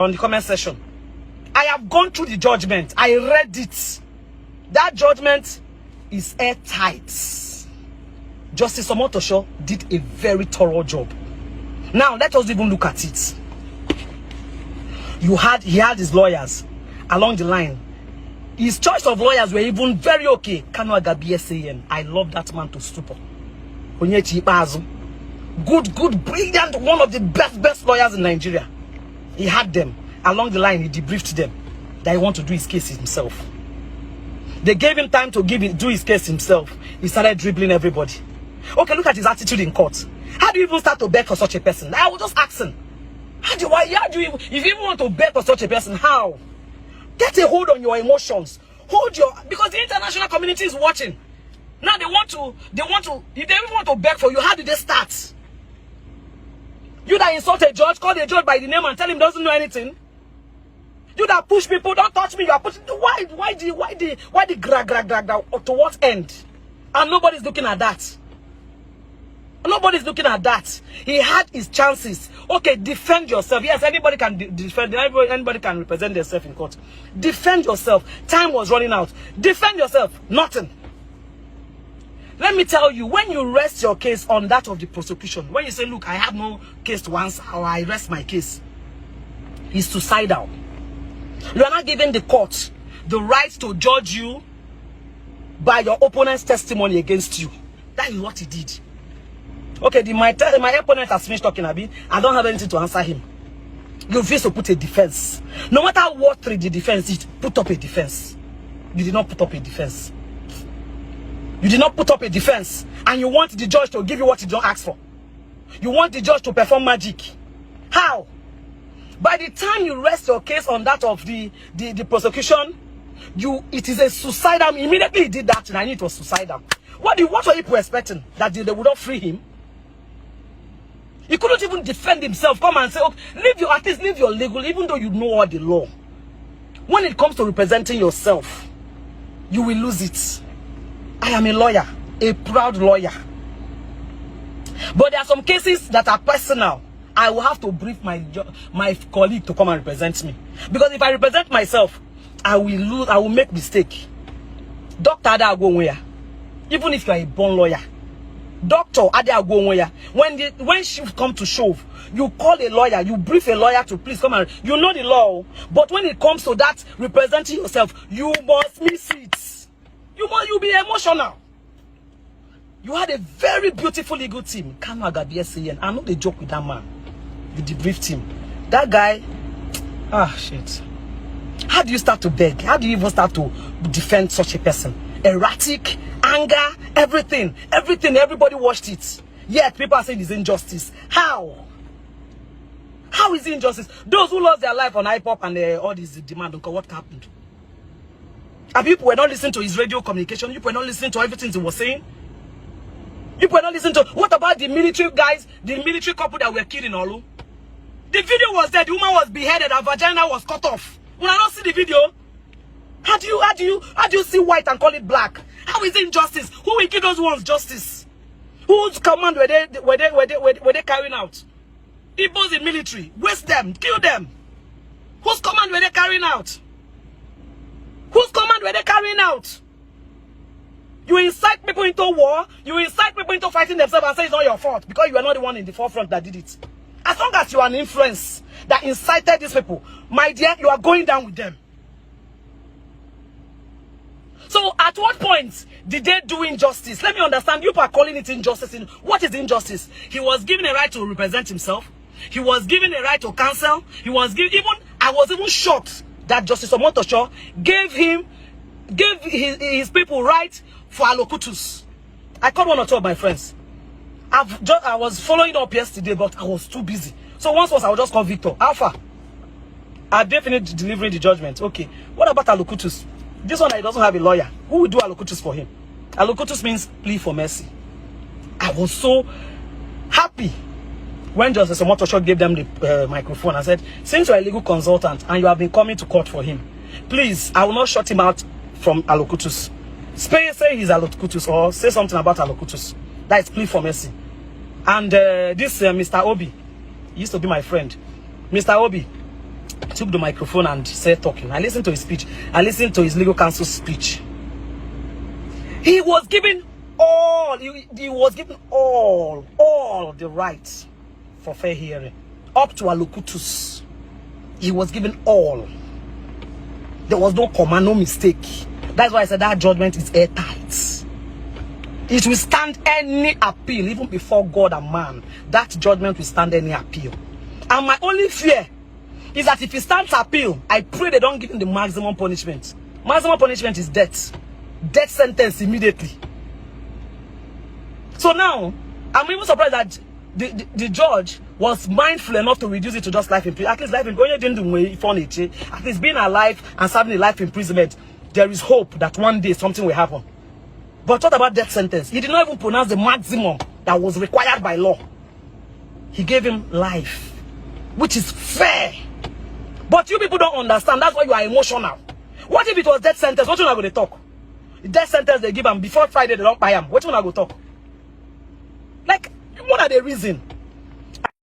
on the comment section. I have gone through the judgment. I read it. That judgment is airtight. Justice Omotosho did a very thorough job. Now let us even look at it. He had his lawyers along the line. His choice of lawyers were even very okay. Kanu Agabi SAN. I love that man to stupor. Onyechi Ipazu. Good, brilliant, one of the best lawyers in Nigeria. He had them along the line. He debriefed them that he want to do his case himself. They gave him time to do his case himself. He started dribbling everybody. Okay, look at his attitude in court. How do you even start to beg for such a person? I was just asking. How do you if you even want to beg for such a person, how? Get a hold on your emotions. Because the international community is watching. Now they want to, if they even want to beg for you, how do they start? You that insult a judge, call the judge by the name and tell him he doesn't know anything. You that push people, don't touch me, you are pushing. Why the drag to what end? And nobody's looking at that. Nobody's looking at that. He had his chances. Okay, defend yourself. Yes, anybody can defend. Anybody can represent themselves in court. Defend yourself. Time was running out. Defend yourself. Nothing. Let me tell you, when you rest your case on that of the prosecution, when you say, look, I have no case to answer, or I rest my case, it's suicidal. You are not giving the court the right to judge you by your opponent's testimony against you. That is what he did. Okay, my opponent has finished talking, Abi. I don't have anything to answer him. You refuse to put a defense. No matter what the defense is, put up a defense. You did not put up a defense. You did not put up a defense. And you want the judge to give you what you don't ask for. You want the judge to perform magic. How? By the time you rest your case on that of the prosecution, it is a suicidal. Immediately he did that, and I knew it was suicidal. What were people expecting? That they would not free him? He couldn't even defend himself. Come and say, okay, at least leave your legal, even though you know all the law. When it comes to representing yourself, you will lose it. I am a lawyer, a proud lawyer. But there are some cases that are personal. I will have to brief my colleague to come and represent me. Because if I represent myself, I will lose, I will make mistake. Dr. Ade Agwonwoya, even if you are a born lawyer, Dr. Ade Agwonwoya, when she come to shove, you call a lawyer, you brief a lawyer to please come and, you know the law. But when it comes to that, representing yourself, you must miss it. You'll be emotional. You had a very beautiful legal team. Kanu Agabi SAN. I know they joke with that man. You debriefed him. That guy, shit. How do you start to beg? How do you even start to defend such a person? Erratic, anger, everything. Everybody watched it. Yet people are saying it's injustice. How? How is it injustice? Those who lost their life on IPOP and all this demand, what happened? And people were not listening to his radio communication. People were not listening to everything he was saying. People were not listening to, what about the military guys, the military couple that were killed in Olu? The video was there, the woman was beheaded, her vagina was cut off. When I don't see the video, how do you see white and call it black? How is it injustice? Who will give those ones justice? Whose command were they carrying out? Igbos in military, waste them, kill them. Whose command were they carrying out? Whose command were they carrying out? You incite people into war, you incite people into fighting themselves and say it's not your fault because you are not the one in the forefront that did it. As long as you are an influence that incited these people, my dear, you are going down with them. So at what point did they do injustice? Let me understand. You are calling it injustice. What is injustice? He was given a right to represent himself. He was given a right to counsel. I was even shocked that Justice Omotosho gave his people right for allocutus. I called one or two of my friends. I was following up yesterday, but I was too busy. So once I would just call Victor. Alpha, I definitely delivering the judgment. Okay. What about allocutus? This one, he doesn't have a lawyer. Who will do allocutus for him? Allocutus means plea for mercy. I was so happy when Justice Omotosho gave them the microphone and said, since you're a legal consultant and you have been coming to court for him, please, I will not shut him out from allocutus. Say he's allocutus or say something about allocutus. That is plea for mercy. And this Mr. Obi, he used to be my friend. Mr. Obi, took the microphone and said talking. I listened to his speech. I listened to his legal counsel's speech. He was given all, he was given all the rights for fair hearing. Up to Alocutus. He was given all. There was no comma, no mistake. That's why I said that judgment is airtight. It will stand any appeal, even before God and man. That judgment will stand any appeal. And my only fear is that if he stands appeal, I pray they don't give him the maximum punishment. Maximum punishment is death. Death sentence immediately. So now, I'm even surprised that the judge was mindful enough to reduce it to just life imprisonment. At least life imprisonment. At least being alive and serving a life imprisonment, there is hope that one day something will happen. But what about death sentence? He did not even pronounce the maximum that was required by law. He gave him life, which is fair. But you people don't understand. That's why you are emotional. What if it was death sentence? What you not going to talk? The death sentence they give him before Friday, they don't buy him. What you not going to talk? Like, what are the reasons?